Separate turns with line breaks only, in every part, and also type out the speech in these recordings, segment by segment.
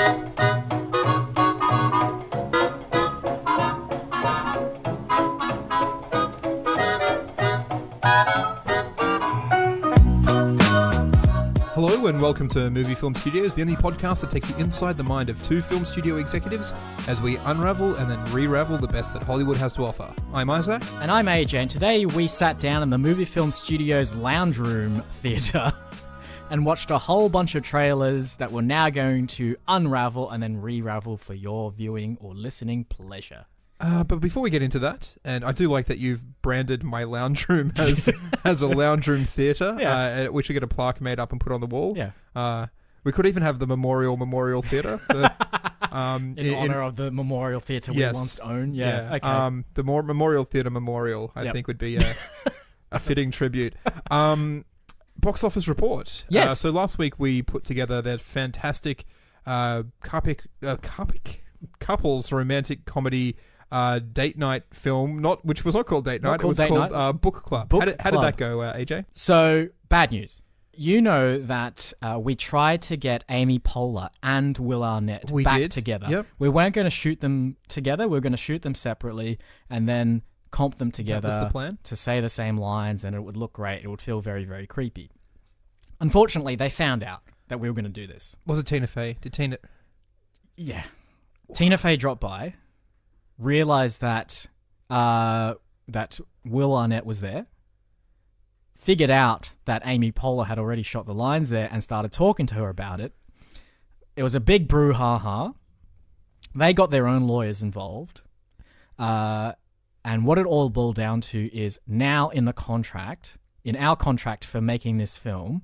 Hello and welcome to Movie Film Studios, the only podcast that takes you inside the mind of two film studio executives as we unravel and then re-ravel the best that Hollywood has to offer. I'm Isaac.
And I'm AJ, and today we sat down in the Movie Film Studios lounge room theatre and watched a whole bunch of trailers that we're now going to unravel and then re-ravel for your viewing or listening pleasure.
But before we get into that, and I do like that you've branded my lounge room as a lounge room theatre, at which you get a plaque made up and put on the wall.
Yeah.
We could even have the Memorial Theatre.
In honour of the Memorial Theatre we once owned. Yeah. Okay.
The Memorial Theatre Memorial, I think, would be a fitting tribute. Box office report.
Yes.
So last week we put together that fantastic couples romantic comedy date night film, which was not called Date Night. It was called Book Club. How did that go, AJ?
So, bad news. You know that we tried to get Amy Poehler and Will Arnett back together. Yep. We weren't going to shoot them together. We were going to shoot them separately and then comp them together.
That was the plan?
To say the same lines, and it would look great. It would feel very, very creepy. Unfortunately, they found out that we were going to do this.
Was it Tina Fey?
Yeah. Tina Fey dropped by, realised that that Will Arnett was there, figured out that Amy Poehler had already shot the lines there and started talking to her about it. It was a big brouhaha. They got their own lawyers involved. And what it all boiled down to is now in our contract for making this film,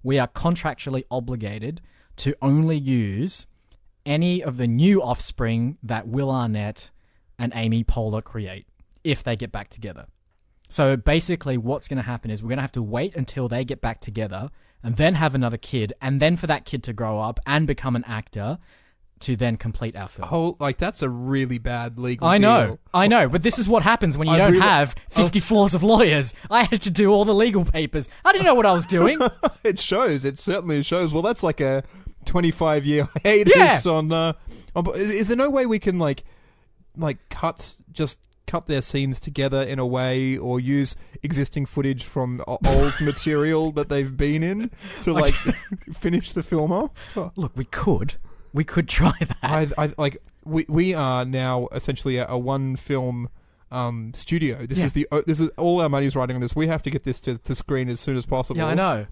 we are contractually obligated to only use any of the new offspring that Will Arnett and Amy Poehler create if they get back together. So basically what's going to happen is we're going to have to wait until they get back together and then have another kid, and then for that kid to grow up and become an actor to then complete our film.
Oh, that's a really bad legal deal.
I know, but this is what happens when you don't have 50 floors of lawyers. I had to do all the legal papers. I didn't know what I was doing.
It shows. It certainly shows. Well, that's like a 25-year hiatus on... is there no way we can, cut their scenes together in a way, or use existing footage from old material that they've been in to, finish the film off?
Look, we could. We could try that.
We are now essentially a one film studio. This is all our money's riding on this. We have to get this to screen as soon as possible.
Yeah, I know.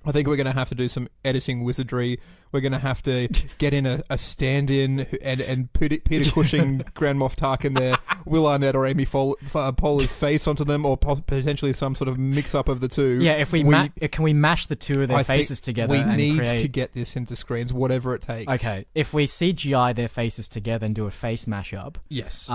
I think we're going to have to do some editing wizardry. We're going to have to get in a stand-in and Peter Cushing, Grand Moff Tarkin there, Will Arnett or Amy Poehler's face onto them, or potentially some sort of mix-up of the two.
Yeah, can we mash the two of their faces together?
We need to get this into screens, whatever it takes.
Okay, if we CGI their faces together and do a face mash-up,
yes,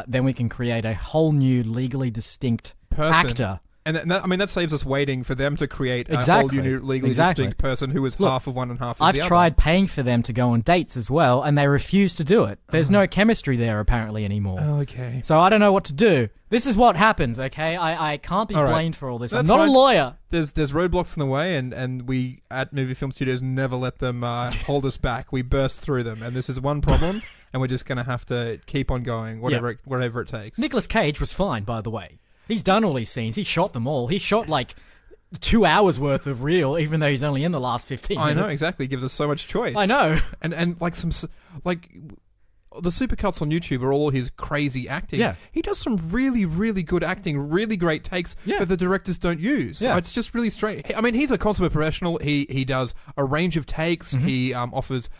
then we can create a whole new legally distinct actor.
And that saves us waiting for them to create a whole new legally distinct person who is half of one and half of the other.
I've tried paying for them to go on dates as well, and they refuse to do it. There's no chemistry there apparently anymore.
Oh, okay.
So I don't know what to do. This is what happens, okay? I can't be blamed for all this. I'm not a lawyer.
There's roadblocks in the way, and we at Movie Film Studios never let them hold us back. We burst through them, and this is one problem, and we're just going to have to keep on going, whatever it takes.
Nicolas Cage was fine, by the way. He's done all these scenes. He shot them all. He shot 2 hours worth of reel, even though he's only in the last 15 minutes.
I know, exactly. It gives us so much choice.
I know.
And the supercuts on YouTube are all his crazy acting.
Yeah.
He does some really, really good acting, really great takes that the directors don't use. Yeah. So it's just really straight. I mean, he's a consummate professional. He does a range of takes. Mm-hmm. He offers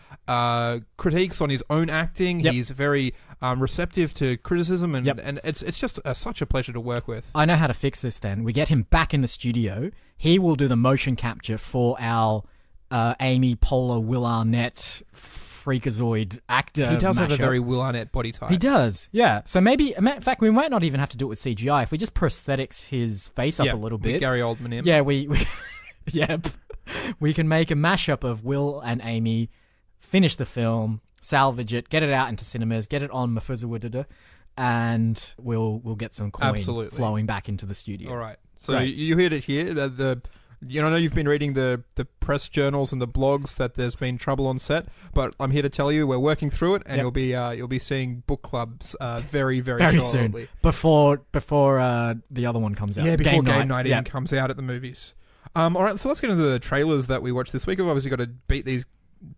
critiques on his own acting. Yep. He's very receptive to criticism, and it's just such a pleasure to work with.
I know how to fix this then. We get him back in the studio. He will do the motion capture for our Amy Poehler, Will Arnett freakazoid actor.
He does have a
mashup.
very Will Arnett body type.
He does, yeah. So maybe, in fact, we might not even have to do it with CGI. If we just prosthetics his face up a little bit.
Gary Oldman him.
Yeah, we can make a mashup of Will and Amy, finish the film, salvage it, get it out into cinemas, get it on Mafuzawudada, and we'll get some coin flowing back into the studio.
All right. So you heard it here. The You know, I know you've been reading the press journals and the blogs that there's been trouble on set, but I'm here to tell you we're working through it, and you'll be seeing book clubs very, very shortly.
Soon. Before the other one comes out.
Yeah, before Game Night even comes out at the movies. All right, so let's get into the trailers that we watched this week. We've obviously got to beat these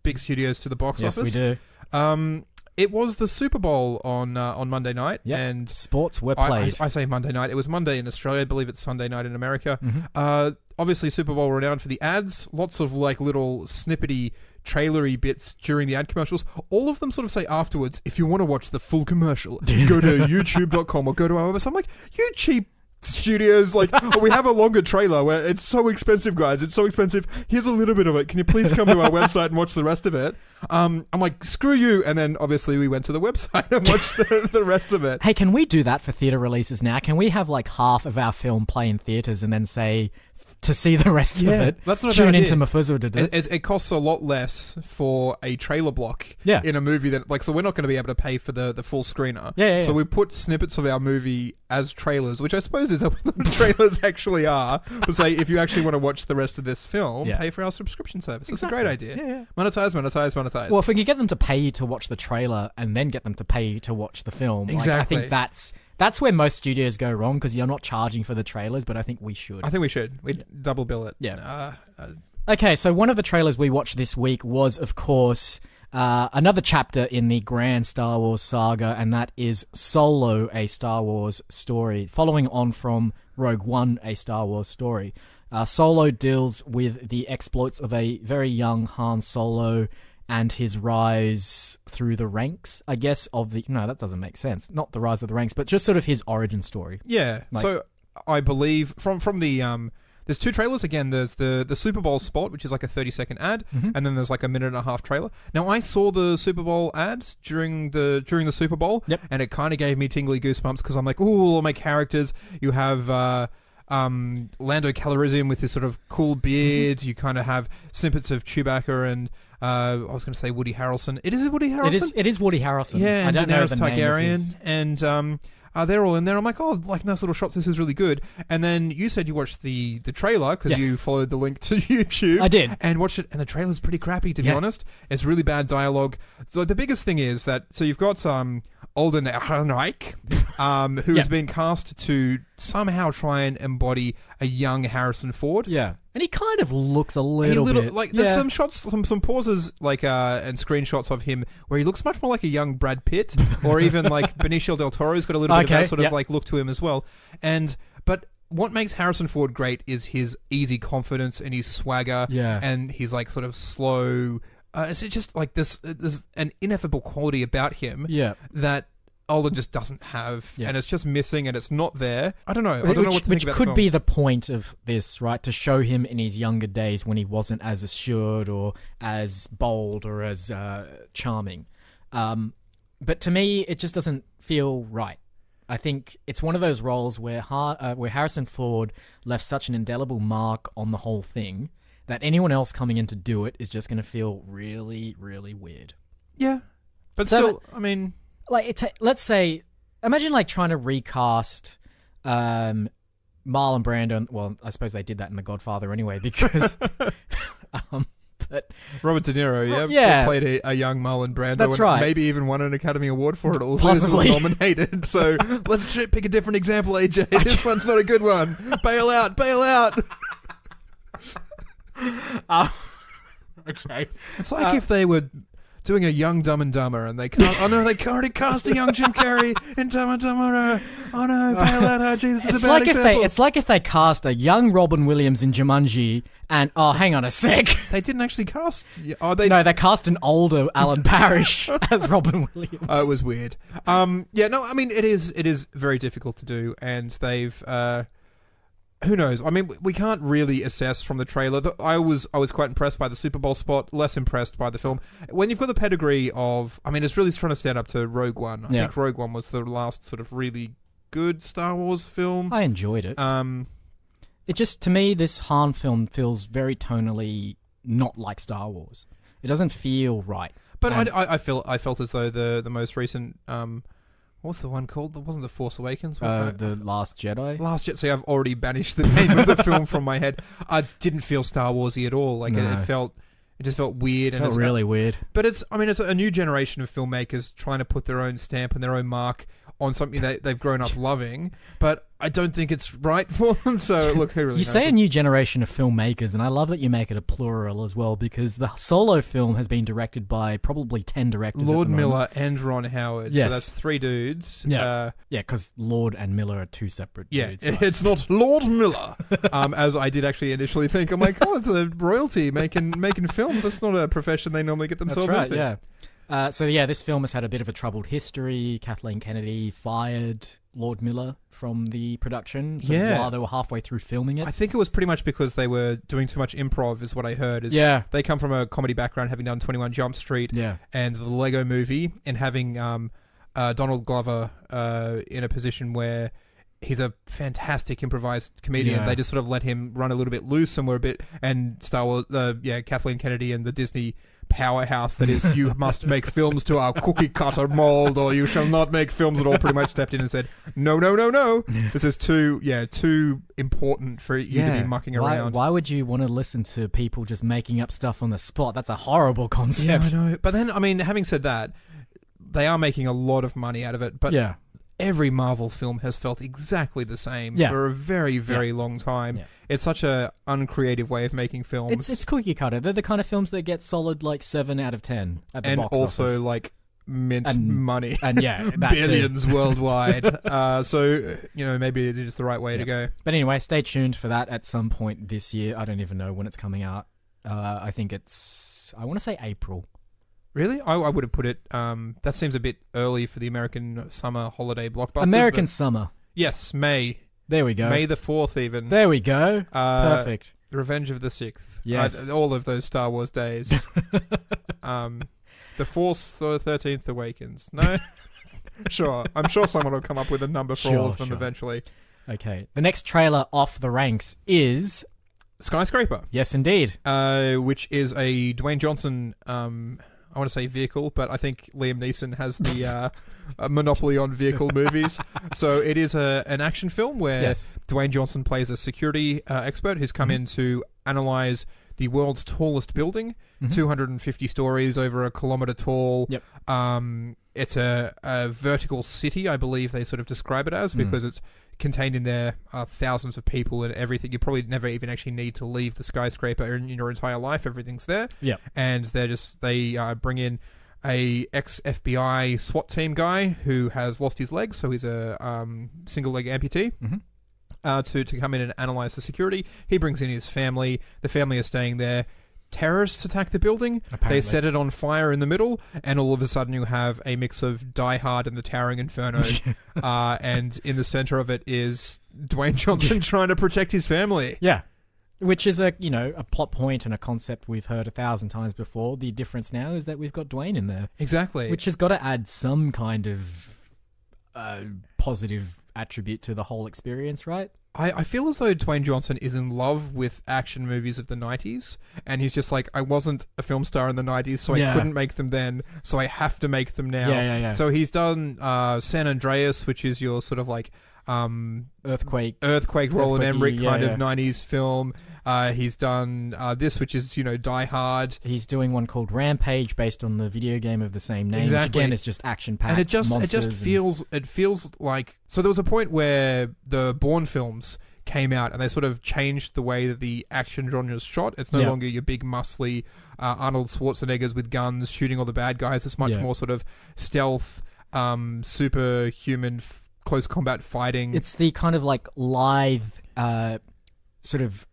big studios to the box office.
Yes, we do.
It was the Super Bowl on Monday night, and
sports were played.
I say Monday night. It was Monday in Australia. I believe it's Sunday night in America.
Mm-hmm.
Obviously, Super Bowl renowned for the ads. Lots of like little snippety, trailery bits during the ad commercials. All of them sort of say afterwards, if you want to watch the full commercial, go to youtube.com or go to our website. I'm like, you cheap studios, like, we have a longer trailer where it's so expensive, guys. It's so expensive. Here's a little bit of it. Can you please come to our website and watch the rest of it? I'm like, screw you. And then obviously we went to the website and watched the rest of it.
Hey, can we do that for theatre releases now? Can we have like half of our film play in theatres and then say, to see the rest of it,
that's not
tune into Mafuzza to do
it costs a lot less for a trailer block in a movie that, like, so we're not going to be able to pay for the full screener. So we put snippets of our movie as trailers, which I suppose is what trailers actually are. But say, if you actually want to watch the rest of this film, pay for our subscription service. It's a great idea. Monetize.
Well, if we can get them to pay to watch the trailer and then get them to pay to watch the film,
exactly.
I think that's where most studios go wrong, because you're not charging for the trailers, but I think we should.
We'd double bill it.
Yeah. Okay, so one of the trailers we watched this week was, of course, another chapter in the grand Star Wars saga, and that is Solo, a Star Wars story, following on from Rogue One, a Star Wars story. Solo deals with the exploits of a very young Han Solo and his rise through the ranks, I guess, of the... No, that doesn't make sense. Not the rise of the ranks, but just sort of his origin story.
Yeah. So I believe from the... there's two trailers. Again, there's the Super Bowl spot, which is like a 30-second ad, and then there's like a minute and a half trailer. Now, I saw the Super Bowl ads during the Super Bowl, and it kind of gave me tingly goosebumps because I'm like, ooh, all my characters. You have... Lando Calrissian with his sort of cool beard. You kind of have snippets of Chewbacca and I was going to say Woody Harrelson. It is Woody Harrelson.
It is Woody Harrelson.
Yeah, and
I don't know
Daenerys
the
Targaryen,
name of his...
and they're all in there. I'm like, oh, like nice little shots. This is really good. And then you said you watched the trailer because you followed the link to YouTube.
I did,
and watched it. And the trailer's pretty crappy, to be honest. It's really bad dialogue. So the biggest thing is that you've got Alden Ehrenreich, who has been cast to somehow try and embody a young Harrison Ford.
Yeah. And he kind of looks a little bit...
Like, there's some shots, some pauses, like, and screenshots of him where he looks much more like a young Brad Pitt, or even, like, Benicio del Toro's got a little bit of that sort of, like, look to him as well. But what makes Harrison Ford great is his easy confidence and his swagger, and his, like, sort of slow... it's just, like, there's an ineffable quality about him that Alden just doesn't have, and it's just missing, and it's not there. I don't know. I don't know what to think about the film.
Which could be the point of this, right? To show him in his younger days when he wasn't as assured or as bold or as charming. But to me, it just doesn't feel right. I think it's one of those roles where Harrison Ford left such an indelible mark on the whole thing that anyone else coming in to do it is just going to feel really, really weird.
Yeah. But still, I mean...
Like, let's say, imagine like trying to recast Marlon Brando. Well, I suppose they did that in The Godfather anyway, because but
Robert De Niro, played a young Marlon Brando.
That's right.
Maybe even won an Academy Award for it.
Possibly.
It was nominated. So let's pick a different example, AJ. This one's not a good one. Bail out.
Okay.
It's like if they were doing a young Dumb and Dumber, and they can't. Oh no, they already cast a young Jim Carrey in Dumb and Dumber. Oh no, bail out, RG. This is a bad example.
It's like if they cast a young Robin Williams in Jumanji, and hang on a sec,
they didn't actually cast.
No, they cast an older Alan Parrish as Robin Williams.
It was weird. I mean, it is very difficult to do, and they've. Who knows? I mean, we can't really assess from the trailer. I was quite impressed by the Super Bowl spot, less impressed by the film. When you've got the pedigree of... I mean, it's really trying to stand up to Rogue One. I think Rogue One was the last sort of really good Star Wars film.
I enjoyed it. It just, to me, this Han film feels very tonally not like Star Wars. It doesn't feel right.
But I felt as though the most recent... What's the one called? That wasn't The Force Awakens.
The Last Jedi.
Last Jedi. See, I've already banished the name of the film from my head. I didn't feel Star Warsy at all. Like it just felt weird.
It felt really weird.
But it's a new generation of filmmakers trying to put their own stamp and their own mark on something that they've grown up loving. But I don't think it's right for them. So look, who really
You
knows
say
it?
a new generation of filmmakers, and I love that you make it a plural as well, because the Solo film has been directed by probably 10 directors.
Lord Miller and Ron Howard.
Yes.
So that's 3 dudes.
Yeah, because Lord and Miller are 2 separate dudes. Right?
It's not Lord Miller, as I did actually initially think. I'm like, oh, it's a royalty making films. That's not a profession they normally get themselves into.
Yeah. This film has had a bit of a troubled history. Kathleen Kennedy fired Lord Miller from the production while they were halfway through filming it.
I think it was pretty much because they were doing too much improv, is what I heard. They come from a comedy background, having done 21 Jump Street and the Lego Movie, and having Donald Glover in a position where he's a fantastic improvised comedian.
Yeah.
They just sort of let him run a little bit loose, and Star Wars, Kathleen Kennedy and the Disney powerhouse that is, you must make films to our cookie cutter mold, or you shall not make films at all. Pretty much stepped in and said, no. This is too important for you to be mucking around.
Why would you want to listen to people just making up stuff on the spot? That's a horrible concept.
Yeah, I know. But then, I mean, having said that, they are making a lot of money out of it. But every Marvel film has felt exactly the same for a very, very long time. Yeah. It's such a uncreative way of making films.
It's cookie cutter. They're the kind of films that get solid 7 out of 10 at the box office.
And also mince money.
And
billions worldwide. So maybe it is the right way to go.
But anyway, stay tuned for that at some point this year. I don't even know when it's coming out. I think I want to say April.
Really? I would have put it... that seems a bit early for the American summer holiday blockbusters.
American summer.
Yes, May. There
we go.
May the 4th even.
There we go. Perfect.
Revenge of the 6th.
Yes.
All of those Star Wars days. The 4th or 13th awakens. No? Sure. I'm sure someone will come up with a number for all of them eventually.
Okay. The next trailer off the ranks is...
Skyscraper.
Yes, indeed.
Which is a Dwayne Johnson... I want to say vehicle, but I think Liam Neeson has the monopoly on vehicle movies. So it is an action film where Dwayne Johnson plays a security expert who's come in to analyze the world's tallest building, 250 stories, over 1 kilometer tall.
Yep.
It's a vertical city, I believe they sort of describe it as, because it's contained in there thousands of people and everything. You probably never even actually need to leave the skyscraper in your entire life. Everything's there.
Yeah.
And they bring in a ex-FBI SWAT team guy who has lost his leg, so he's a single leg amputee. To come in and analyze the security. He brings in his family. The family is staying there. Terrorists attack the building. Apparently. They set it on fire in the middle, and all of a sudden you have a mix of Die Hard and the Towering Inferno. And in the center of it is Dwayne Johnson trying to protect his family.
Yeah. Which is a plot point and a concept we've heard 1,000 times before. The difference now is that we've got Dwayne in there.
Exactly.
Which has got to add some kind of positive attribute to the whole experience, right?
I feel as though Dwayne Johnson is in love with action movies of the 90s, and he's just like, I wasn't a film star in the 90s, so I couldn't make them then, so I have to make them now.
Yeah.
So he's done San Andreas, which is your sort of like...
Earthquake
Roland Emmerich kind of 90s film. He's done this, which is, Die Hard.
He's doing one called Rampage, based on the video game of the same name, which again is just action-packed.
And it just feels like... So there was a point where the Bourne films came out and they sort of changed the way that the action genre is shot. It's no longer your big muscly Arnold Schwarzeneggers with guns shooting all the bad guys. It's much more sort of stealth, superhuman close combat fighting.
It's the kind of like lithe, sort of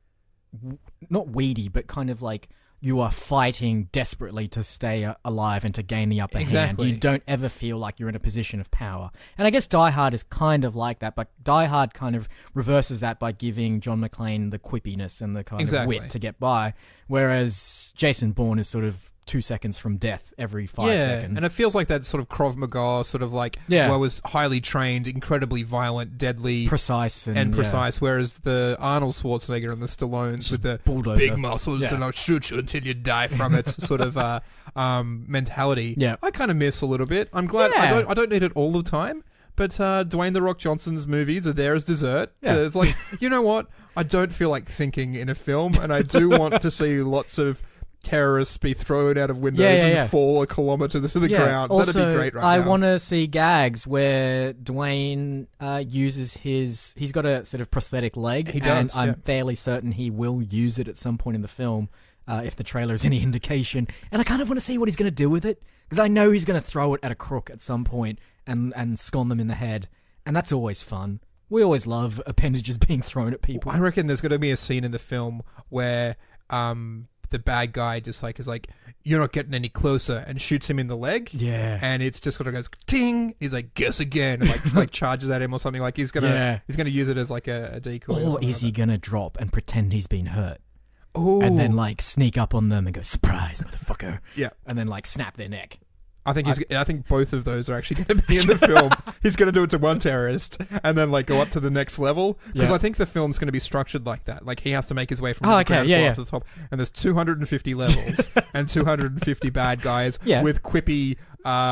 not weedy, but kind of like you are fighting desperately to stay alive and to gain the upper hand. You don't ever feel like you're in a position of power. And I guess Die Hard is kind of like that, but Die Hard kind of reverses that by giving John McClane the quippiness and the kind of wit to get by, whereas Jason Bourne is sort of 2 seconds from death every 5 seconds.
And it feels like that sort of Krav Maga, sort of like, where it was highly trained, incredibly violent, deadly,
precise,
whereas the Arnold Schwarzenegger and the Stallones with the
bulldozer.
Big muscles and I'll shoot you until you die from it sort of mentality.
Yeah.
I kind of miss a little bit. I'm glad I don't need it all the time. Dwayne The Rock Johnson's movies are there as dessert.
Yeah.
So it's like, you know what? I don't feel like thinking in a film, and I do want to see lots of terrorists be thrown out of windows and fall a kilometre to the ground.
Also,
that'd be great now.
I want to see gags where Dwayne uses he's got a sort of prosthetic leg.
He does,
and I'm fairly certain he will use it at some point in the film if the trailer is any indication. And I kind of want to see what he's going to do with it, because I know he's going to throw it at a crook at some point and scone them in the head. And that's always fun. We always love appendages being thrown at people.
I reckon there's going to be a scene in the film where the bad guy just like is like, "You're not getting any closer," and shoots him in the leg.
Yeah,
and it's just sort of goes ting. He's like, "Guess again," and like charges at him or something. Like he's gonna use it as like a decoy.
Or is he gonna drop and pretend he's been hurt?
Ooh.
And then like sneak up on them and go, "Surprise, motherfucker!"
Yeah,
and then like snap their neck.
I think both of those are actually going to be in the film. He's going to do it to one terrorist and then like go up to the next level, because I think the film's going to be structured like that. Like he has to make his way from the ground floor up to the top, and there's 250 levels and 250 bad guys with quippy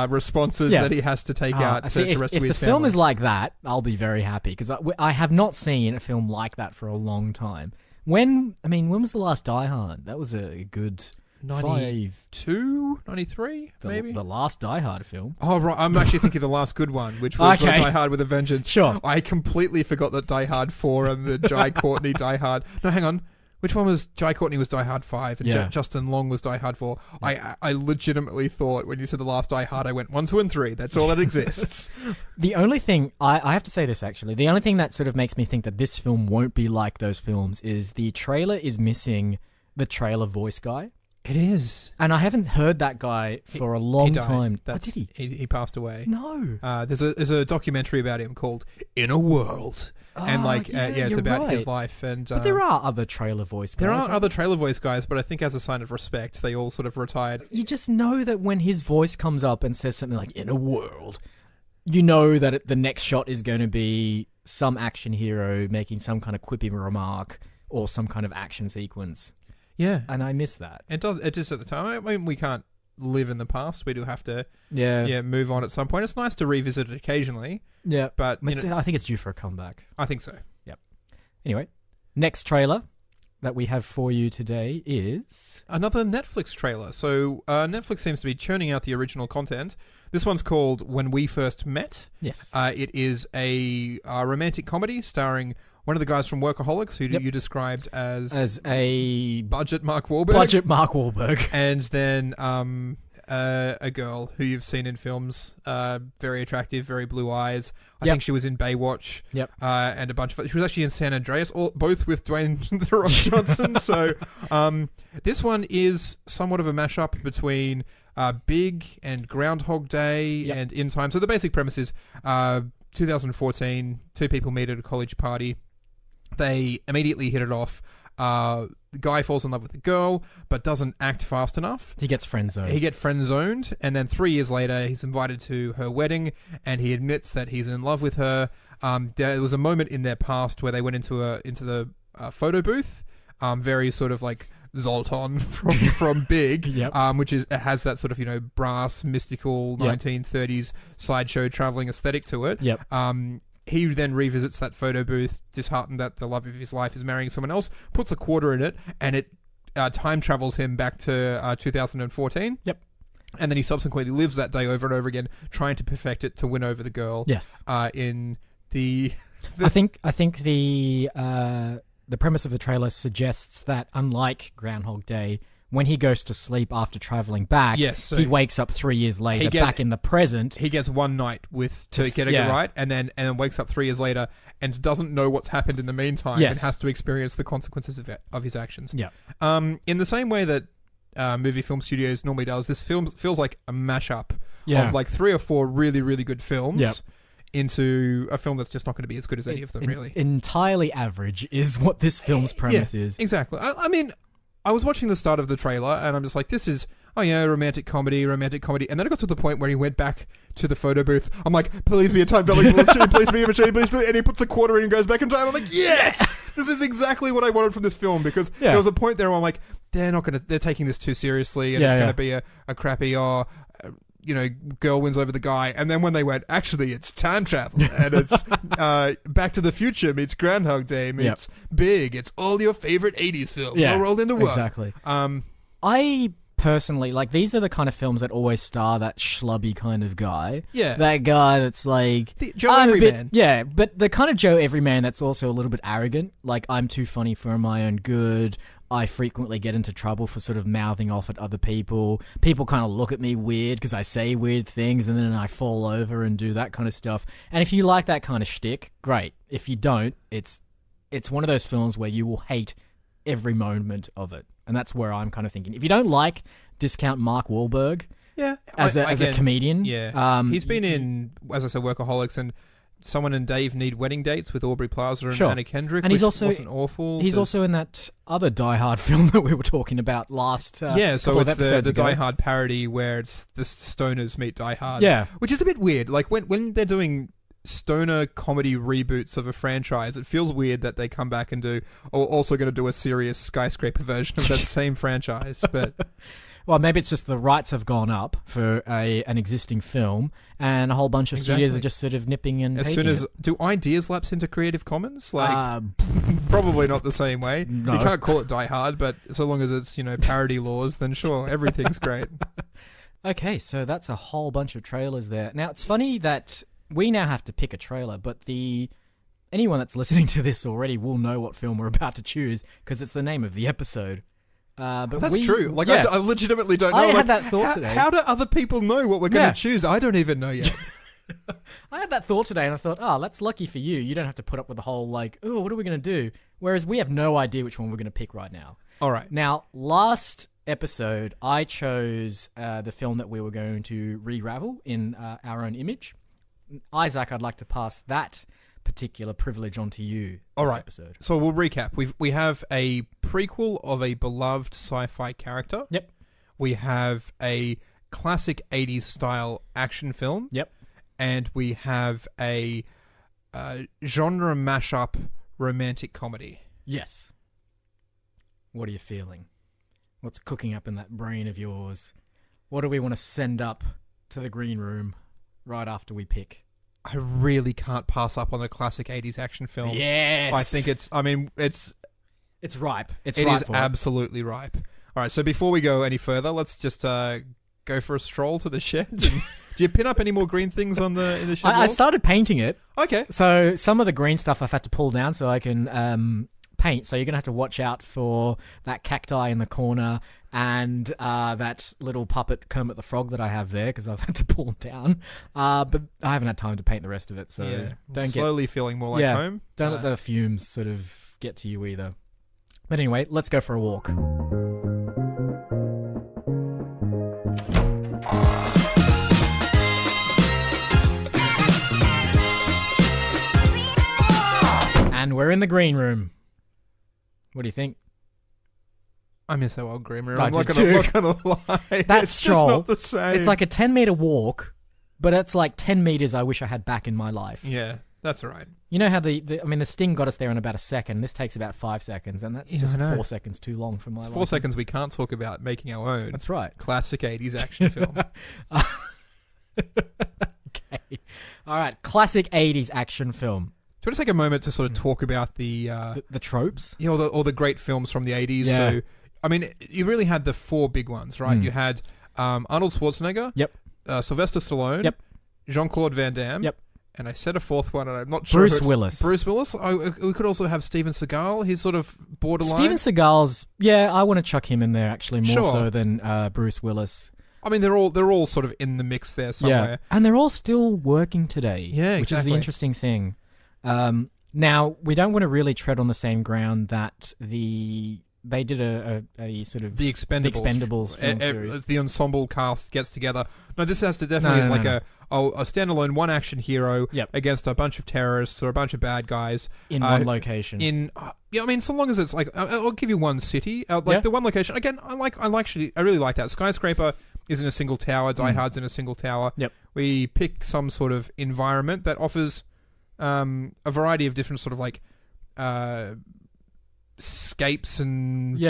responses that he has to take out to rescue his family.
If the film is like that, I'll be very happy, because I have not seen a film like that for a long time. When was the last Die Hard? That was a good
92, 93, maybe?
The last Die Hard film.
Oh, right. I'm actually thinking the last good one, which was Die Hard with a Vengeance.
Sure.
I completely forgot that Die Hard 4 and the Jai Courtney Die Hard... No, hang on. Which one was... Jai Courtney was Die Hard 5 and Justin Long was Die Hard 4. Yeah. I legitimately thought when you said the last Die Hard, I went 1, 2, and 3. That's all that exists.
The only thing... I have to say this, actually. The only thing that sort of makes me think that this film won't be like those films is the trailer is missing the trailer voice guy.
It is.
And I haven't heard that guy for a long time.
Did he? He passed away.
No.
There's a documentary about him called In a World. And it's about his life. And
but there are other trailer voice guys.
There are other trailer voice guys, but I think as a sign of respect, they all sort of retired.
You just know that when his voice comes up and says something like "In a world," you know that the next shot is going to be some action hero making some kind of quippy remark or some kind of action sequence.
Yeah.
And I miss that.
It is at the time. I mean, we can't live in the past. We do have to move on at some point. It's nice to revisit it occasionally.
Yeah.
But
I think it's due for a comeback.
I think so.
Yep. Anyway, next trailer that we have for you today is...
another Netflix trailer. So Netflix seems to be churning out the original content. This one's called When We First Met.
Yes.
It is a romantic comedy starring... one of the guys from Workaholics, who you described as
a
budget Mark Wahlberg.
Budget Mark Wahlberg.
And then a girl who you've seen in films, very attractive, very blue eyes. I think she was in Baywatch.
Yep.
And a bunch of... she was actually in San Andreas, both with Dwayne The Rock Johnson. So this one is somewhat of a mashup between Big and Groundhog Day and In Time. So the basic premise is 2014, two people meet at a college party. They immediately hit it off. The guy falls in love with the girl, but doesn't act fast enough.
He gets friend-zoned.
He gets friend-zoned, and then 3 years later, he's invited to her wedding, and he admits that he's in love with her. There was a moment in their past where they went into the photo booth, very sort of like Zoltan from Big, which has that sort of brass, mystical 1930s sideshow traveling aesthetic to it. He then revisits that photo booth, disheartened that the love of his life is marrying someone else, puts a quarter in it, and it time travels him back to 2014.
Yep.
And then he subsequently lives that day over and over again, trying to perfect it to win over the girl.
Yes.
In the
I think the premise of the trailer suggests that, unlike Groundhog Day, when he goes to sleep after traveling back,
so
he wakes up 3 years later, back in the present.
He gets one night to get it right, and then wakes up 3 years later and doesn't know what's happened in the meantime, and has to experience the consequences of his actions.
Yeah.
In the same way that movie film studios normally does, this film feels like a mashup of like 3 or 4 really, really good films. Into a film that's just not going to be as good as any of them, really. Entirely
average is what this film's premise is.
Exactly. I mean, I was watching the start of the trailer, and I'm just like, this is, romantic comedy. And then I got to the point where he went back to the photo booth. I'm like, please be a time traveling machine, please be a machine, please. And he puts the quarter in and goes back in time. I'm like, yes! This is exactly what I wanted from this film, because there was a point there where I'm like, they're taking this too seriously, and it's going to be a crappy, girl wins over the guy, and then when they went, actually, it's time travel, and it's Back to the Future meets Groundhog Day meets Big. It's all your favorite 80s films all rolled into one.
Exactly. I personally, these are the kind of films that always star that schlubby kind of guy.
Yeah.
That guy that's like...
The Joe Everyman.
Yeah, but the kind of Joe Everyman that's also a little bit arrogant. Like, I'm too funny for my own good. I frequently get into trouble for sort of mouthing off at other people. People kind of look at me weird because I say weird things, and then I fall over and do that kind of stuff. And if you like that kind of shtick, great. If you don't, it's one of those films where you will hate every moment of it. And that's where I'm kind of thinking. If you don't like discount Mark Wahlberg as a comedian...
Yeah, he's been in, as I said, Workaholics, and Someone and Dave Need Wedding Dates with Aubrey Plaza and Anna Kendrick,
and
wasn't awful.
He's also in that other Die Hard film that we were talking about last so it's
the Die Hard parody where it's the stoners meet Die Hard.
Yeah.
Which is a bit weird. Like, when they're doing stoner comedy reboots of a franchise, it feels weird that they come back and also going to do a serious Skyscraper version of that same franchise. But
well, maybe it's just the rights have gone up for an existing film, and a whole bunch of studios are just sort of nipping and taking it.
Do ideas lapse into Creative Commons? Probably not the same way. No. You can't call it Die Hard, but so long as it's parody laws, then sure, everything's great.
Okay, so that's a whole bunch of trailers there. Now it's funny that we now have to pick a trailer, but anyone that's listening to this already will know what film we're about to choose because it's the name of the episode. But
that's true. I legitimately don't know.
I had that thought today.
How do other people know what we're going to choose? I don't even know yet.
I had that thought today, and I thought, that's lucky for you. You don't have to put up with the whole what are we going to do? Whereas we have no idea which one we're going to pick right now.
All right.
Now, last episode, I chose the film that we were going to re-ravel in our own image. Isaac, I'd like to pass that particular privilege onto you this episode.
So we'll recap. We have a prequel of a beloved sci-fi character.
Yep.
We have a classic 80s style action film.
Yep.
And we have a genre mashup romantic comedy.
Yes. What are you feeling? What's cooking up in that brain of yours? What do we want to send up to the green room right after we pick?
I really can't pass up on a classic 80s action film.
Yes.
I think it's
ripe.
It is absolutely ripe. All right, so before we go any further, let's just go for a stroll to the shed. Do you pin up any more green things in the shed?
I started painting it.
Okay.
So some of the green stuff I've had to pull down so I can paint. So you're going to have to watch out for that cacti in the corner and that little puppet Kermit the Frog that I have there because I've had to pull down. But I haven't had time to paint the rest of it. So
slowly feeling more like home.
Don't let the fumes sort of get to you either. But anyway, let's go for a walk. And we're in the green room. What do you think?
I miss our old green room.
I'm not going
to lie.
That's
stroll. Just not the same.
It's like a 10-meter walk, but it's like 10 meters I wish I had back in my life.
Yeah, that's right.
You know how the Sting got us there in about a second. This takes about 5 seconds, and that's just 4 seconds too long for my life.
4 seconds we can't talk about making our own.
That's right.
Classic 80s action film.
Okay. All right. Classic 80s action film.
Do you want to take a moment to sort of talk about the
tropes?
Yeah, or the great films from the 80s.
Yeah.
So, I mean, you really had the 4 big ones, right? You had Arnold Schwarzenegger.
Yep.
Sylvester Stallone.
Yep.
Jean-Claude Van Damme.
Yep.
And I said a fourth one, and I'm not sure.
Bruce Willis.
Bruce Willis. We could also have Steven Seagal. He's sort of borderline.
Steven Seagal's, I want to chuck him in there actually more so than Bruce Willis.
I mean, they're all sort of in the mix there somewhere.
Yeah. And they're all still working today.
Yeah,
which is the interesting thing. Now, we don't want to really tread on the same ground that they did a sort of...
The Expendables
film series.
The ensemble cast gets together. No, this has to definitely a standalone one action hero against a bunch of terrorists or a bunch of bad guys.
In one location.
I mean, so long as it's like... I'll give you one city. The one location. Again, I really like that. Skyscraper is in a single tower. Die Hard's in a single tower.
Yep.
We pick some sort of environment that offers a variety of different sort of like... escapes and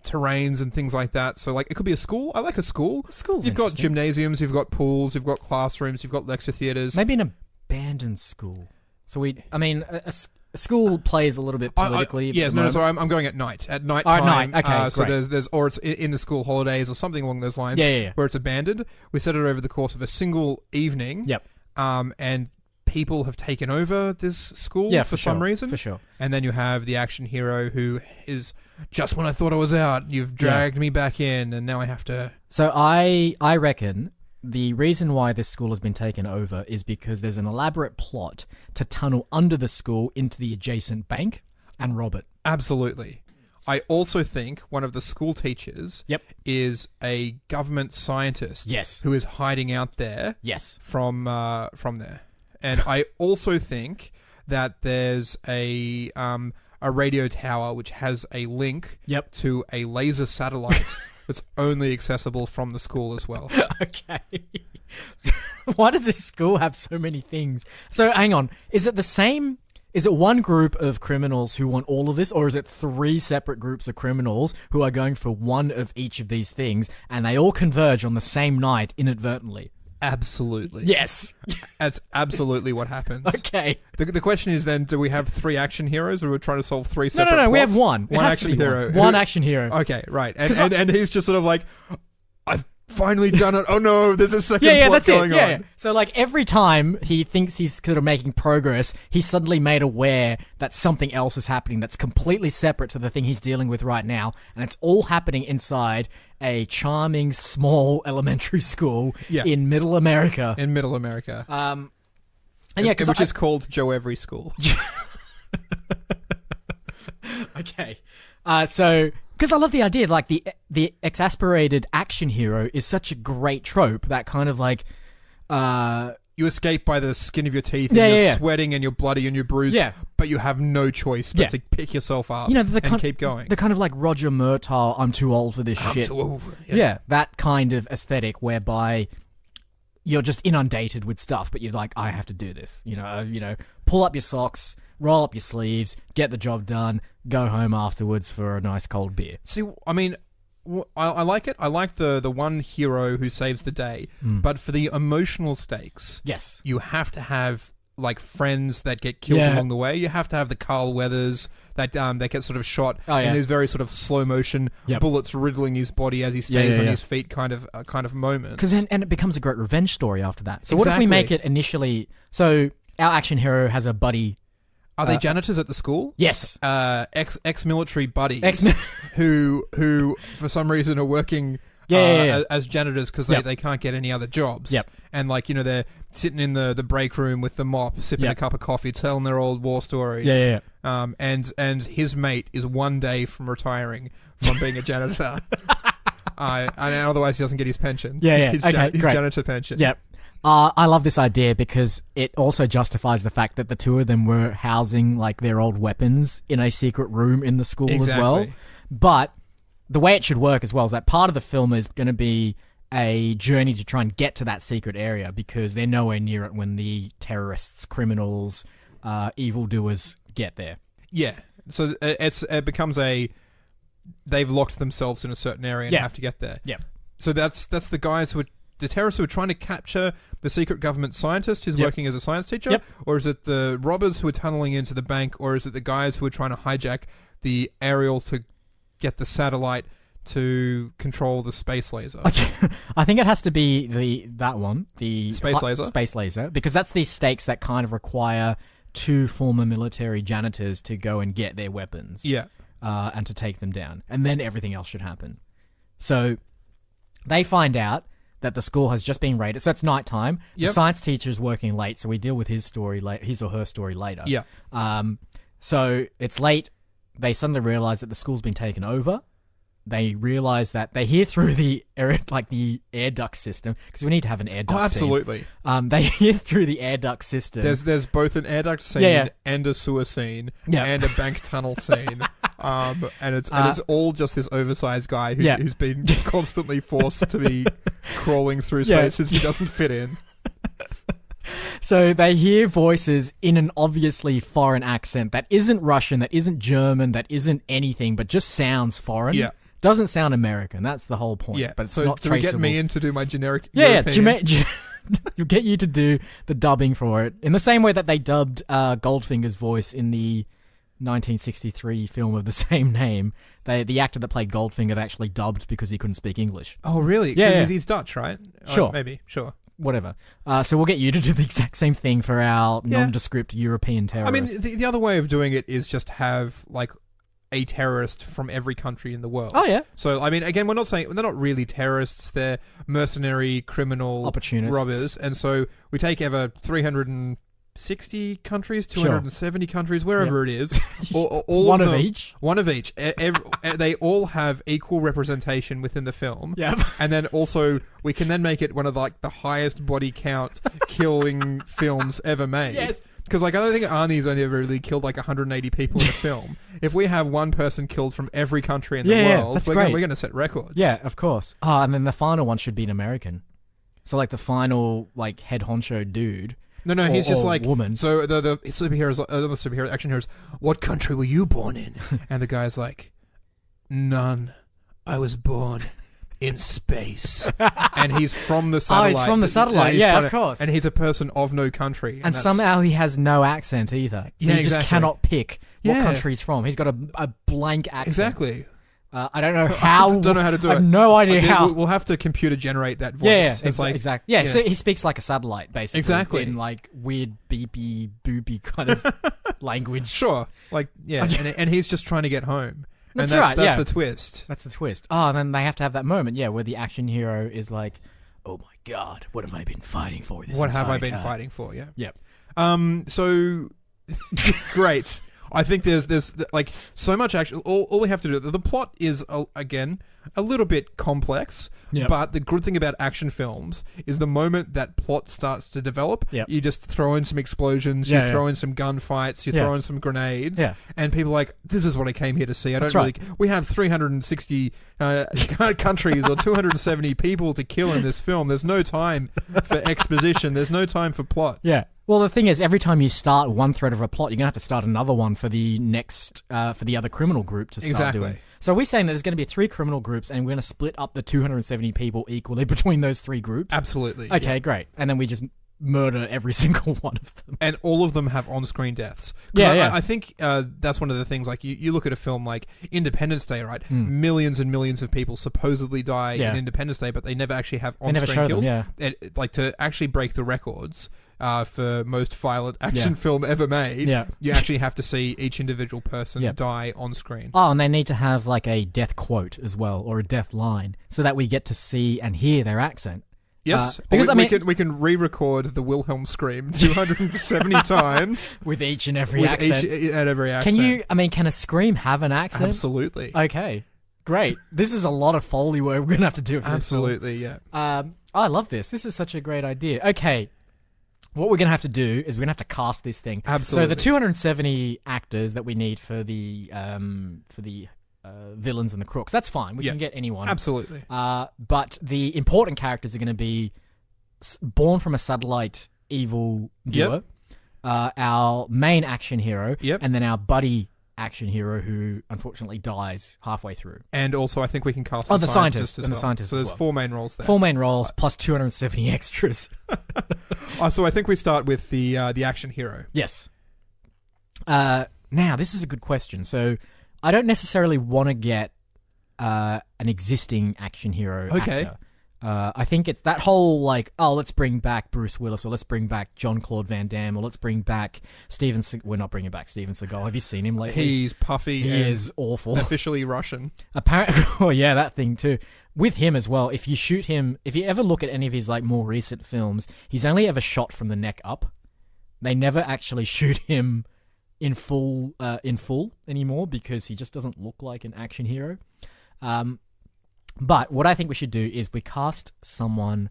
terrains and things like that. So like it could be a school. I like a school.
School's
You've got
interesting.
gymnasiums, you've got pools, you've got classrooms, you've got lecture theatres.
Maybe an abandoned school. So a school plays a little bit politically.
Sorry, I'm going at night. At night
Oh,
time.
at night. Okay,
so
great.
there's or it's in the school holidays or something along those lines.
Yeah.
Where it's abandoned. We set it over the course of a single evening.
Yep.
And people have taken over this school for some reason.
For sure.
And then you have the action hero who is just when I thought I was out, you've dragged me back in, and now I have to.
So I reckon the reason why this school has been taken over is because there's an elaborate plot to tunnel under the school into the adjacent bank and rob it.
Absolutely. I also think one of the school teachers is a government scientist who is hiding out there from there. And I also think that there's a radio tower which has a link to a laser satellite that's only accessible from the school as well.
Okay. Why does this school have so many things? So hang on. Is it the same? Is it one group of criminals who want all of this, or is it 3 separate groups of criminals who are going for one of each of these things, and they all converge on the same night inadvertently?
Absolutely.
Yes.
That's absolutely what happens.
Okay.
The question is then, do we have 3 action heroes, or we're trying to solve 3 separate
No,
plots?
we have one.
One action hero.
One action hero.
Okay, right. And he's just sort of like, I've finally done it. Oh no, there's a second plot going on.
Yeah. So like every time he thinks he's sort of making progress, he's suddenly made aware that something else is happening that's completely separate to the thing he's dealing with right now, and it's all happening inside a charming small elementary school in Middle America.
Which is called Joe Every School.
Okay. Because I love the idea, like the exasperated action hero is such a great trope that kind of like,
you escape by the skin of your teeth, and you're sweating and you're bloody and you're bruised, but you have no choice but to pick yourself up and keep going.
The kind of like Roger Murtaugh, I'm too old for this shit.
Too old.
Yeah, that kind of aesthetic whereby you're just inundated with stuff, but you're like, I have to do this. Pull up your socks, roll up your sleeves, get the job done, go home afterwards for a nice cold beer.
See, I mean, I like it. I like the one hero who saves the day, but for the emotional stakes, you have to have like friends that get killed along the way. You have to have the Carl Weathers that get sort of shot in these very sort of slow motion bullets riddling his body as he stays on his feet kind of moment.
And it becomes a great revenge story after that. So what if we make it initially? So our action hero has a buddy.
Are they janitors at the school?
Yes.
Ex-military buddies who for some reason are working as janitors because they can't get any other jobs.
Yep.
And like, they're sitting in the break room with the mop, sipping a cup of coffee, telling their old war stories. And his mate is one day from retiring from being a janitor. And otherwise he doesn't get his pension. His janitor pension.
Yep. I love this idea because it also justifies the fact that the two of them were housing like their old weapons in a secret room in the school as well. But the way it should work as well is that part of the film is going to be a journey to try and get to that secret area because they're nowhere near it when the terrorists, criminals, evildoers get there. Yeah.
So it becomes they've locked themselves in a certain area and have to get there.
Yeah.
So that's the guys who are the terrorists who are trying to capture the secret government scientist who's working as a science teacher? Or is it the robbers who are tunneling into the bank? Or is it the guys who are trying to hijack the aerial to get the satellite to control the space laser?
I think it has to be that one. The
space laser?
Space laser. Because that's the stakes that kind of require 2 former military janitors to go and get their weapons.
Yeah.
And to take them down. And then everything else should happen. So they find out that the school has just been raided. So it's nighttime. The science teacher is working late, so we deal with his or her story later.
Yeah.
So it's late. They suddenly realize that the school's been taken over. They realize that they hear through the air duct system because we need to have an air duct.
Oh, absolutely.
Scene. They hear through the air duct system.
There's both an air duct scene and a sewer scene and a bank tunnel scene. And it's all just this oversized guy who's been constantly forced to be crawling through spaces he doesn't fit in.
So they hear voices in an obviously foreign accent that isn't Russian, that isn't German, that isn't anything, but just sounds foreign Doesn't sound American. That's the whole point. Yeah, but it's not traceable.
Get me in to do my generic
European? You'll get you to do the dubbing for it in the same way that they dubbed Goldfinger's voice in the 1963 film of the same name. The actor that played Goldfinger, they actually dubbed because he couldn't speak English.
Oh, really?
Yeah,
he's Dutch, right?
Sure.
Maybe. Sure.
Whatever. So we'll get you to do the exact same thing for our nondescript European terrorists.
I mean, the other way of doing it is just have, like, a terrorist from every country in the world.
Oh, yeah.
So, I mean, again, we're not saying... They're not really terrorists. They're mercenary, criminal...
opportunists.
Robbers. And so we take ever 360 countries, 270 countries, wherever it is. All
one of each?
One of each. They all have equal representation within the film.
Yep.
And then also, we can then make it one of, like, the highest body count killing films ever made.
Yes.
Because, like, I don't think Arnie's only ever really killed, like, 180 people in a film. If we have one person killed from every country in the world, we're going to set records.
Yeah, of course. And then the final one should be an American. So, like, the final, like, head honcho dude.
No, he's just like
woman.
So the superheroes, the superhero action heroes. What country were you born in? And the guy's like, none. I was born in space. And he's from the satellite.
Oh, he's from the satellite. Yeah, of course.
And he's a person of no country.
And somehow he has no accent either. So you just cannot pick what country he's from. He's got a blank accent.
Exactly.
I don't know how.
I don't know how to do it.
I have no idea how.
We'll have to computer generate that voice.
Yeah, exactly. Yeah, so he speaks like a satellite, basically.
Exactly.
In like weird beepy, boopy kind of language.
Sure. Like, yeah. and he's just trying to get home.
That's right.
That's the twist.
That's the twist. Oh, and then they have to have that moment, where the action hero is like, oh my God, what have I been fighting for this entire time?
What have I been fighting for, yeah.
Yep.
So, great. I think there's like so much action. All we have to do, the plot is again a little bit complex, but the good thing about action films is the moment that plot starts to develop, you just throw in some explosions, you throw in some gunfights, you throw in some grenades, and people are like, this is what I came here to see. We have 360 countries or 270 people to kill in this film. There's no time for exposition. There's no time for plot.
Yeah. Well, the thing is, every time you start one thread of a plot, you're going to have to start another one for the next, for the other criminal group to start doing. So we're saying that there's going to be 3 criminal groups, and we're going to split up the 270 people equally between those 3 groups.
Absolutely.
Okay, great. And then we just murder every single one of them.
And all of them have on-screen deaths. I think that's one of the things, like, you look at a film like Independence Day, right? Millions and millions of people supposedly die in Independence Day, but they never actually have on-screen kills. Like, to actually break the records for most violent action film ever made, you actually have to see each individual person die on screen.
Oh, and they need to have, like, a death quote as well, or a death line, so that we get to see and hear their accent.
Yes,
because
we can re-record the Wilhelm scream 270 times
with each and every accent.
At every accent.
Can a scream have an accent?
Absolutely.
Okay, great. This is a lot of Foley work we're gonna have to do. For
Absolutely,
this film. I love this. This is such a great idea. Okay, what we're gonna have to do is we're gonna have to cast this thing.
Absolutely.
So the 270 actors that we need for the villains and the crooks, that's fine. We can get anyone.
Absolutely.
But the important characters are going to be born from a satellite evil duo, our main action hero, and then our buddy action hero who unfortunately dies halfway through.
And also, I think we can cast
the
scientist
and the scientist.
So there's 4 main roles there.
4 main roles plus 270 extras.
So I think we start with the action hero.
Yes. Now, this is a good question. So I don't necessarily want to get an existing action hero actor. I think it's that whole, like, let's bring back Bruce Willis, or let's bring back Jean-Claude Van Damme, or let's bring back Steven Seagal. We're not bringing back Steven Seagal. Have you seen him lately?
He's puffy.
He is awful.
Officially Russian.
Apparently, oh yeah, that thing too. With him as well, if you shoot him, if you ever look at any of his, like, more recent films, he's only ever shot from the neck up. They never actually shoot him in full anymore, because he just doesn't look like an action hero. But what I think we should do is we cast someone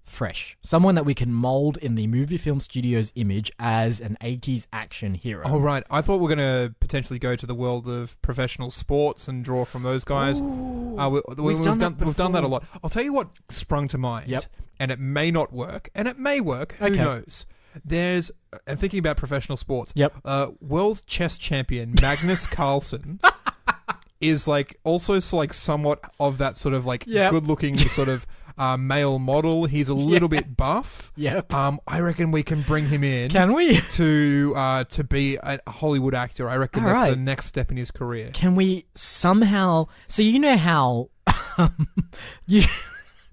fresh, someone that we can mold in the movie film studio's image as an 80s action hero.
Oh, right. I thought we were going to potentially go to the world of professional sports and draw from those guys. We've done that a lot. I'll tell you what sprung to mind, and it may not work, and it may work. Who knows? There's, I'm thinking about professional sports. World chess champion Magnus Carlsen is like also like somewhat of that sort of like good-looking sort of male model. He's a little bit buff.
Yep.
I reckon we can bring him in.
Can we?
To be a Hollywood actor. I reckon that's the next step in his career.
Can we somehow? So you know how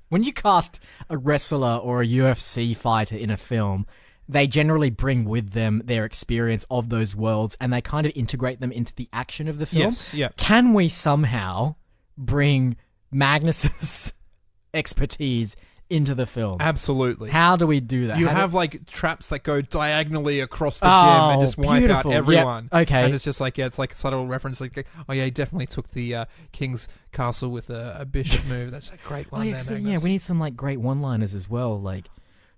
when you cast a wrestler or a UFC fighter in a film, they generally bring with them their experience of those worlds, and they kind of integrate them into the action of the film.
Yes. Yeah.
Can we somehow bring Magnus's expertise into the film?
Absolutely.
How do we do that?
You have like traps that go diagonally across the gym and just wipe out everyone.
Yep. Okay.
And it's just like, it's like a subtle reference like, oh yeah, he definitely took the King's Castle with a bishop move. That's a great one there, Magnus.
Yeah, we need some like great one-liners as well, like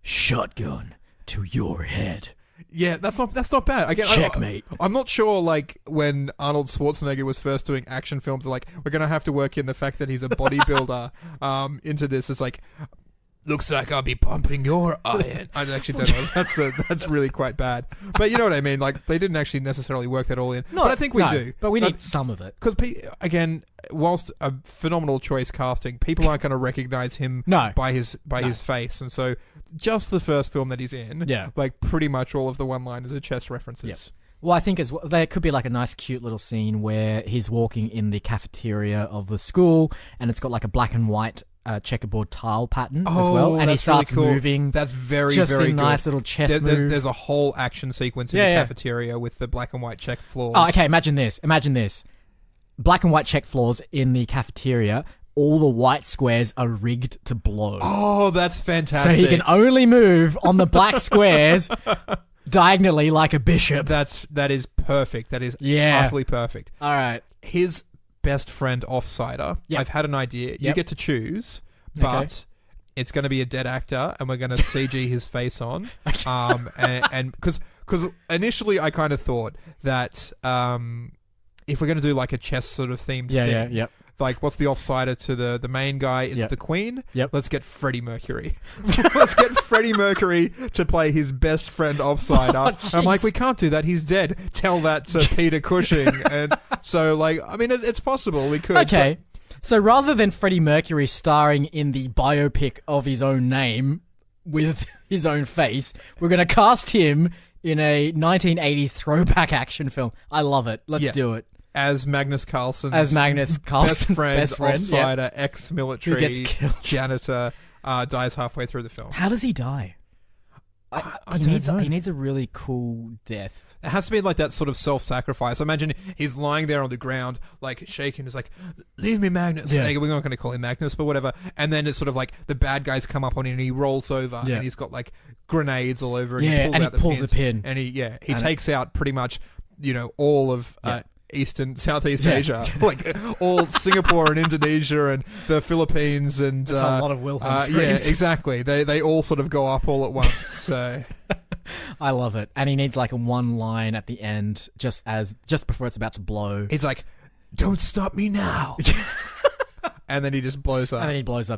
shotgun to your head.
Yeah, that's not bad. Again,
checkmate.
I'm not sure, like, when Arnold Schwarzenegger was first doing action films, like, we're going to have to work in the fact that he's a bodybuilder into this. It's like, looks like I'll be pumping your iron. I actually don't know. That's really quite bad. But you know what I mean? Like, they didn't actually necessarily work that all in. But I think we do.
But we need some of it.
Because, again, whilst a phenomenal choice casting, people aren't going to recognize him by his face. And so just the first film that he's in, like pretty much all of the one-liners are chess references.
Yep. Well, I think as well, there could be like a nice, cute little scene where he's walking in the cafeteria of the school, and it's got like a black and white checkerboard tile pattern as well, and he starts
really cool.
moving.
That's very,
just
very
a nice little chess move.
There's a whole action sequence in the cafeteria with the black and white check floors.
Oh, okay. Imagine this. Black and white check floors in the cafeteria. All the white squares are rigged to blow.
Oh, that's fantastic.
So he can only move on the black squares diagonally like a bishop.
That is perfect. That is utterly perfect.
All right.
His best friend offsider. I've had an idea. You get to choose, but it's going to be a dead actor, and we're going to CG his face on. And because initially I kind of thought that if we're going to do like a chess sort of themed thing, like what's the offsider to the main guy? It's the Queen. Let's get Freddie Mercury. Let's get Freddie Mercury to play his best friend offsider. I'm like, we can't do that. He's dead. Tell that to Peter Cushing. And so, like, I mean, it's possible we could.
Okay. So rather than Freddie Mercury starring in the biopic of his own name with his own face, we're going to cast him in a 1980s throwback action film. I love it. Let's do it.
As Magnus Carlsen's best friend, offsider, ex-military janitor, dies halfway through the film.
How does he die?
I don't know.
He needs a really cool death.
It has to be like that sort of self-sacrifice. Imagine he's lying there on the ground, like shaking. He's like, "Leave me, Magnus." Yeah. We're not going to call him Magnus, but whatever. And then it's sort of like the bad guys come up on him, and he rolls over, and he's got like grenades all over, and he pulls out the pin, and he takes out pretty much, all of. Southeast Asia, like all Singapore and Indonesia and the Philippines and
that's a lot of Wilhelm screams.
Yeah, exactly. They all sort of go up all at once. So
I love it, and he needs like a one line at the end, just before it's about to blow.
He's like, "Don't stop me now." And then he just blows up.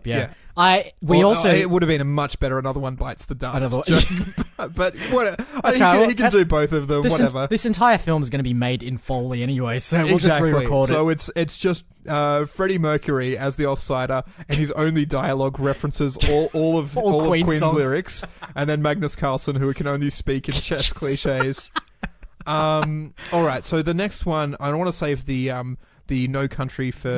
Yeah.
It would have been a much better Another One Bites the Dust. But he can do both of them, whatever.
This entire film is going to be made in Foley anyway, so we'll just re-record it.
So it's just Freddie Mercury as the offsider, and his only dialogue references all of Queen's lyrics, and then Magnus Carlsen, who can only speak in chess cliches. All right, so the next one, I don't want to save the No Country for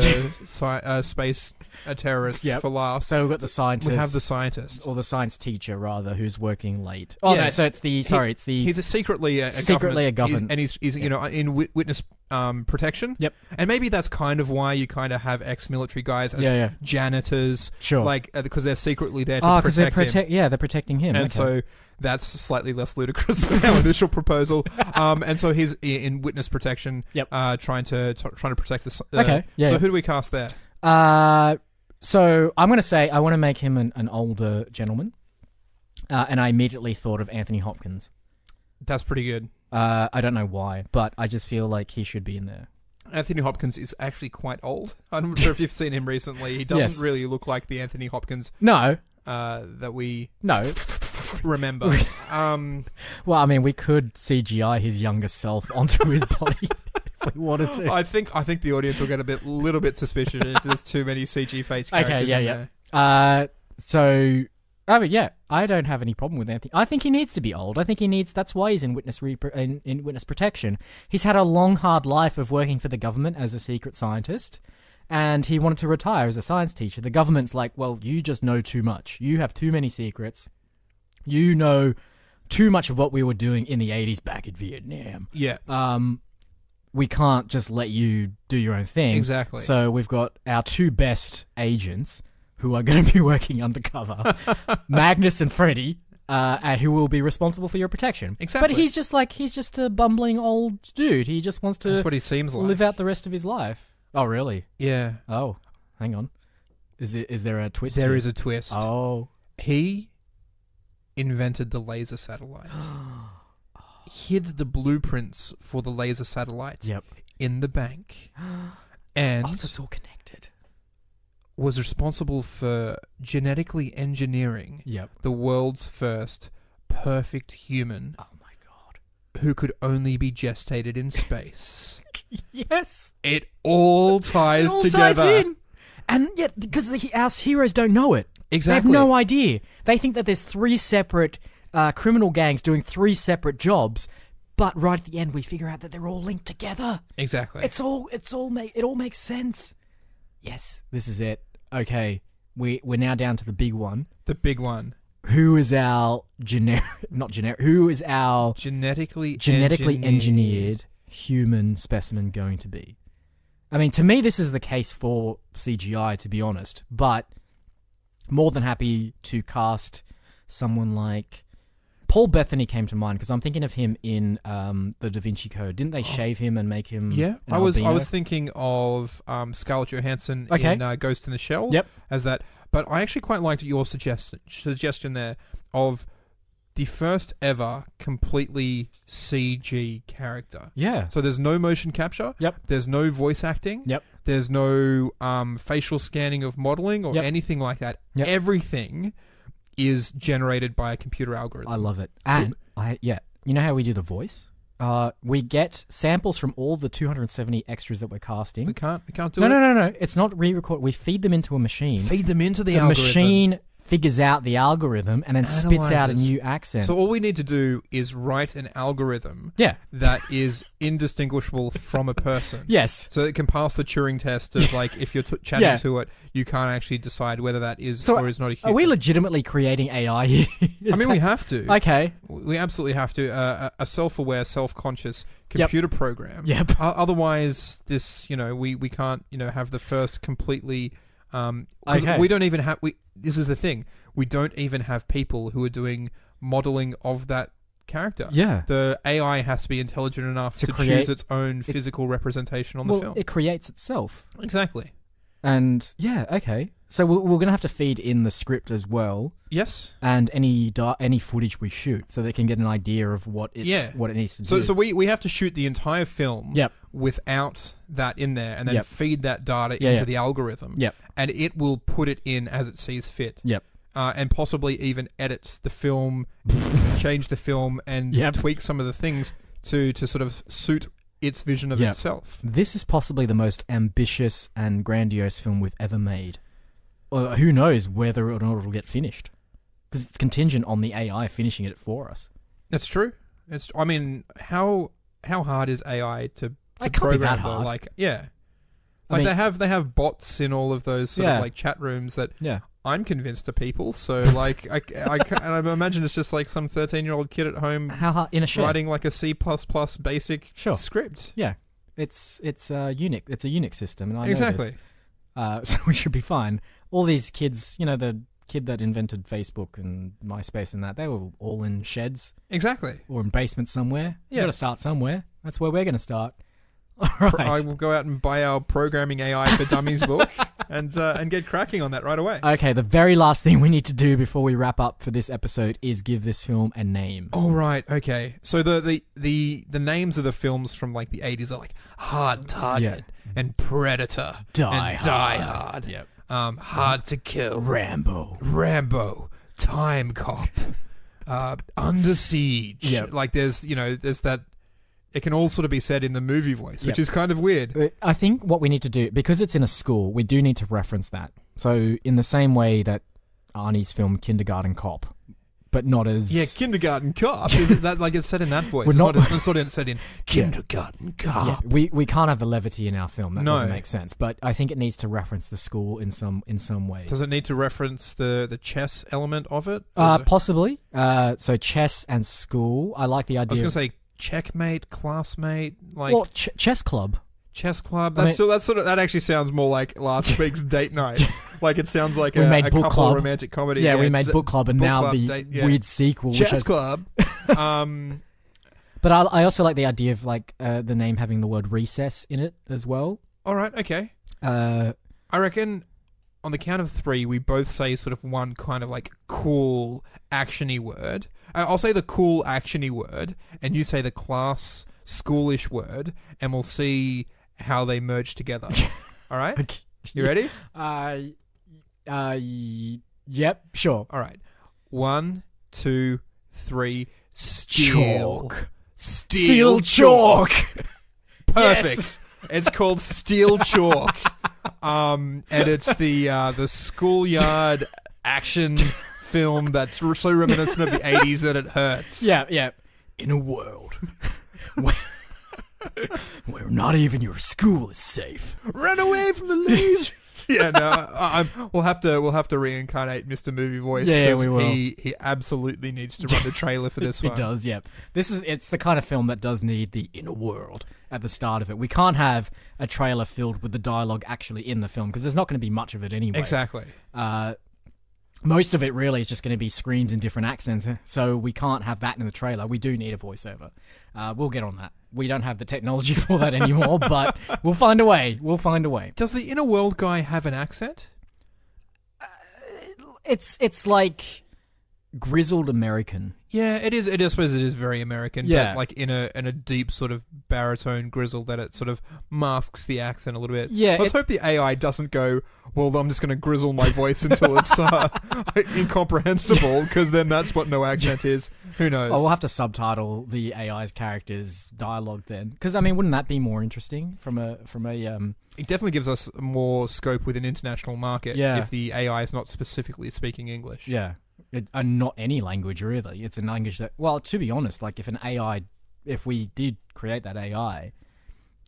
Space Terrorists for last.
So we've got the scientist.
We have the scientist.
Or the science teacher, rather, who's working late. Oh, no, so it's the... He's
secretly a government. And he's in witness protection.
Yep.
And maybe that's kind of why you kind of have ex-military guys as janitors.
Sure.
Like, because they're secretly there to protect him.
Yeah, they're protecting him.
And so... That's slightly less ludicrous than our initial proposal. And so he's in witness protection, trying to protect the. So who do we cast there?
So I'm going to say I want to make him an older gentleman, and I immediately thought of Anthony Hopkins.
That's pretty good.
I don't know why, but I just feel like he should be in there.
Anthony Hopkins is actually quite old. I'm not sure if you've seen him recently. He doesn't really look like the Anthony Hopkins.
No.
That we remember.
Well, I mean, we could CGI his younger self onto his body if we wanted to.
I think the audience will get a little bit suspicious if there's too many CG face characters in there.
So, I don't have any problem with Anthony. I think he needs to be old. I think that's why he's in witness protection. He's had a long, hard life of working for the government as a secret scientist, and he wanted to retire as a science teacher. The government's like, well, you just know too much. You have too many secrets. You know too much of what we were doing in the 80s back in Vietnam.
Yeah.
We can't just let you do your own thing.
Exactly.
So we've got our two best agents who are going to be working undercover, Magnus and Freddy, who will be responsible for your protection.
Exactly.
But he's just a bumbling old dude. He just wants to
That's what he seems like.
live out the rest of his life. Oh, really?
Yeah.
Oh, hang on. Is there a twist?
There
here?
is a twist.
Oh.
He invented the laser satellite. Hid the blueprints for the laser satellite in the bank. And
so it's all connected.
Was responsible for genetically engineering the world's first perfect human.
Oh my god.
Who could only be gestated in space.
Yes.
It all ties together.
Ties in. And yet, because our heroes don't know it.
Exactly.
They have no idea. They think that there's 3 separate criminal gangs doing 3 separate jobs, but right at the end we figure out that they're all linked together.
Exactly.
It all makes sense. Yes, this is it. Okay, we're now down to the big one.
The big one.
Who is our Who is our
genetically
engineered human specimen going to be? I mean, to me, this is the case for CGI, to be honest. But more than happy to cast someone like Paul Bettany came to mind because I'm thinking of him in the Da Vinci Code. Didn't they shave him and make him?
Yeah,
an
I was
albino?
thinking of Scarlett Johansson
Okay.
in Ghost in the Shell.
Yep.
As that, but I actually quite liked your suggestion there of the first ever completely CG character.
Yeah.
So there's no motion capture.
Yep.
There's no voice acting.
Yep.
There's no facial scanning of modeling or anything like that.
Yep.
Everything is generated by a computer algorithm.
I love it. And you know how we do the voice? We get samples from all the 270 extras that we're casting.
We can't do it.
No. It's not re-record. We feed them into a machine.
Feed them into the
algorithm. The machine figures out the algorithm and then spits out a new accent.
So all we need to do is write an algorithm that is indistinguishable from a person.
Yes.
So it can pass the Turing test of like if you're chatting to it, you can't actually decide whether that is or is not a human.
Are we legitimately creating AI here?
We have to.
Okay.
We absolutely have to. A self-aware, self-conscious computer program.
Yep.
Otherwise, this, we can't, have the first completely...
Okay.
We don't even have... This is the thing. We don't even have people who are doing modeling of that character.
Yeah.
The AI has to be intelligent enough to choose its own physical representation on the film.
It creates itself.
Exactly.
And, okay. So we're going to have to feed in the script as well.
Yes.
And any footage we shoot so they can get an idea of what it needs to do.
So we have to shoot the entire film without that in there and then feed that data into the algorithm.
Yep.
And it will put it in as it sees fit.
Yep.
And possibly even edit the film, change the film and tweak some of the things to sort of suit its vision of itself.
This is possibly the most ambitious and grandiose film we've ever made. Who knows whether or not it'll get finished. Because it's contingent on the AI finishing it for us.
That's true. How hard is AI to
it can't
program?
Be that hard.
They have bots in all of those sort of like chat rooms that I'm convinced are people. So like I imagine it's just like some 13-year-old kid at home
in a shed
writing like a C++ basic script.
Yeah, it's Unix. It's a Unix system, and I
exactly.
know this. So we should be fine. All these kids, the kid that invented Facebook and MySpace and that, they were all in sheds.
Exactly.
Or in basements somewhere. You got to start somewhere. That's where we're going to start. All right.
I will go out and buy our Programming AI for Dummies book and get cracking on that right away.
Okay, the very last thing we need to do before we wrap up for this episode is give this film a name.
All right, okay. So the names of the films from like the 80s are like Hard Target and Predator
Die
Hard.
Yep.
Hard to Kill.
Rambo.
Time Cop. Under Siege.
Yep.
Like there's that it can all sort of be said in the movie voice, which is kind of weird.
I think what we need to do, because it's in a school, we do need to reference that. So in the same way that Arnie's film Kindergarten Cop, but not as...
Yeah, Kindergarten Cop. Is it that like it's said in that voice? It's not said in Kindergarten Cop.
Yeah, we can't have the levity in our film. That doesn't make sense. But I think it needs to reference the school in some way.
Does it need to reference the chess element of it?
Possibly. So chess and school. I like the idea.
I was going to say checkmate, classmate, like...
Well, chess club.
Chess club. That actually sounds more like last week's date night. Like it sounds like a
couple
club. Romantic comedy.
Yeah, we made book club, and book now club the weird sequel.
Chess club.
But I also like the idea of like the name having the word recess in it as well.
All right. Okay. I reckon on the count of 3, we both say sort of one kind of like cool actiony word. I'll say the cool actiony word, and you say the class schoolish word, and we'll see how they merge together. All right?
Okay.
You ready?
Yep, sure.
All right. 1, 2, 3.
Chalk.
Steel chalk. Perfect.
Yes.
It's called Steel Chalk. And it's the schoolyard action film that's so reminiscent of the 80s that it hurts.
Yeah. In a world where not even your school is safe.
Run away from the lasers. Yeah, no, we'll have to reincarnate Mr. Movie Voice.
Yeah, we will.
He absolutely needs to run the trailer for this one.
He does, yeah. It's the kind of film that does need the inner world at the start of it. We can't have a trailer filled with the dialogue actually in the film because there's not going to be much of it anyway.
Exactly.
Most of it really is just going to be screams in different accents, so we can't have that in the trailer. We do need a voiceover. We'll get on that. We don't have the technology for that anymore, but we'll find a way.
Does the Inner World guy have an accent?
It's like grizzled American.
Yeah, it is. I suppose it is very American,
yeah.
But like in a deep sort of baritone grizzle that it sort of masks the accent a little bit.
Yeah,
Let's hope the AI doesn't go, well, I'm just going to grizzle my voice until it's incomprehensible, because then that's what no accent is. Who knows?
Oh, we'll have to subtitle the AI's characters' dialogue then, because I mean, wouldn't that be more interesting from a
It definitely gives us more scope with an international market if the AI is not specifically speaking English.
Yeah. And not any language, really. It's a language that, well, to be honest, like if we did create that AI,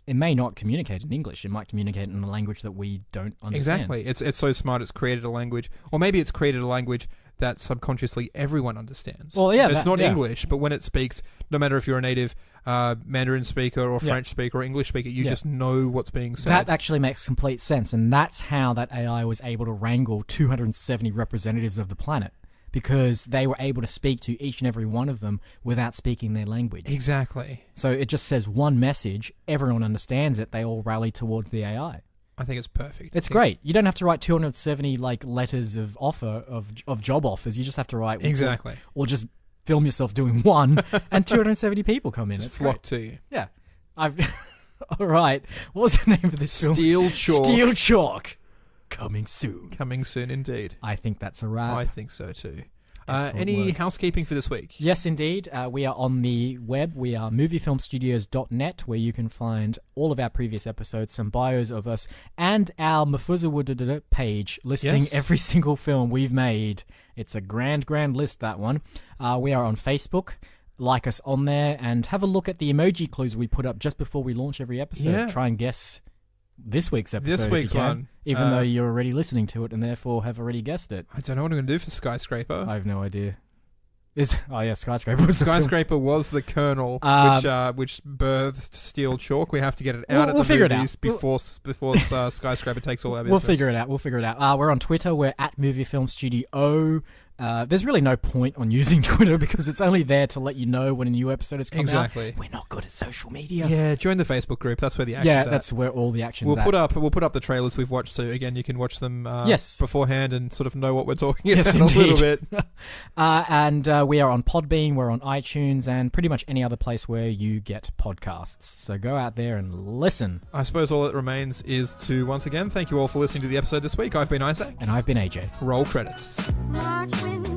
it may not communicate in English. It might communicate in a language that we don't understand.
Exactly. It's so smart it's created a language. Or maybe it's created a language that subconsciously everyone understands.
Well, yeah.
It's not English, but when it speaks, no matter if you're a native Mandarin speaker or French speaker or English speaker, you just know what's being said.
That actually makes complete sense, and that's how that AI was able to wrangle 270 representatives of the planet. Because they were able to speak to each and every one of them without speaking their language.
Exactly.
So it just says one message, everyone understands it, they all rally towards the AI.
I think it's perfect.
It's great. You don't have to write 270 letters of offer of job offers. You just have to write
exactly,
or just film yourself doing one, and 270 people come in.
Just flock to you.
Yeah. All right. What was the name of this film?
Steel Chalk.
Steel Chalk. Coming soon.
Coming soon, indeed.
I think that's a wrap.
I think so too. Any housekeeping for this week?
Yes, indeed. We are on the web. We are moviefilmstudios.net, where you can find all of our previous episodes, some bios of us, and our Mafuzawudada page listing every single film we've made. It's a grand list, that one. We are on Facebook. Like us on there, and have a look at the emoji clues we put up just before we launch every episode.
Yeah.
Try and guess this week's episode.
This week's
if you can,
one.
even though you're already listening to it and therefore have already guessed it.
I don't know what I'm going to do for Skyscraper.
I have no idea. Skyscraper was
Skyscraper was the kernel which birthed Steel Chalk. We have to get it out
we'll
at the
figure
movies before Skyscraper takes all our business.
We'll figure it out. We're on Twitter. We're at MovieFilmStudio. There's really no point on using Twitter because it's only there to let you know when a new episode has come out.
Exactly.
We're not good at social media.
Yeah, join the Facebook group. That's where the action's at.
Yeah, that's where all the action's
We'll put up the trailers we've watched, so again you can watch them beforehand and sort of know what we're talking about a little bit.
And we are on Podbean, we're on iTunes, and pretty much any other place where you get podcasts. So go out there and listen.
I suppose all that remains is to once again thank you all for listening to the episode this week. I've been Isaac.
And I've been AJ.
Roll credits.
March wind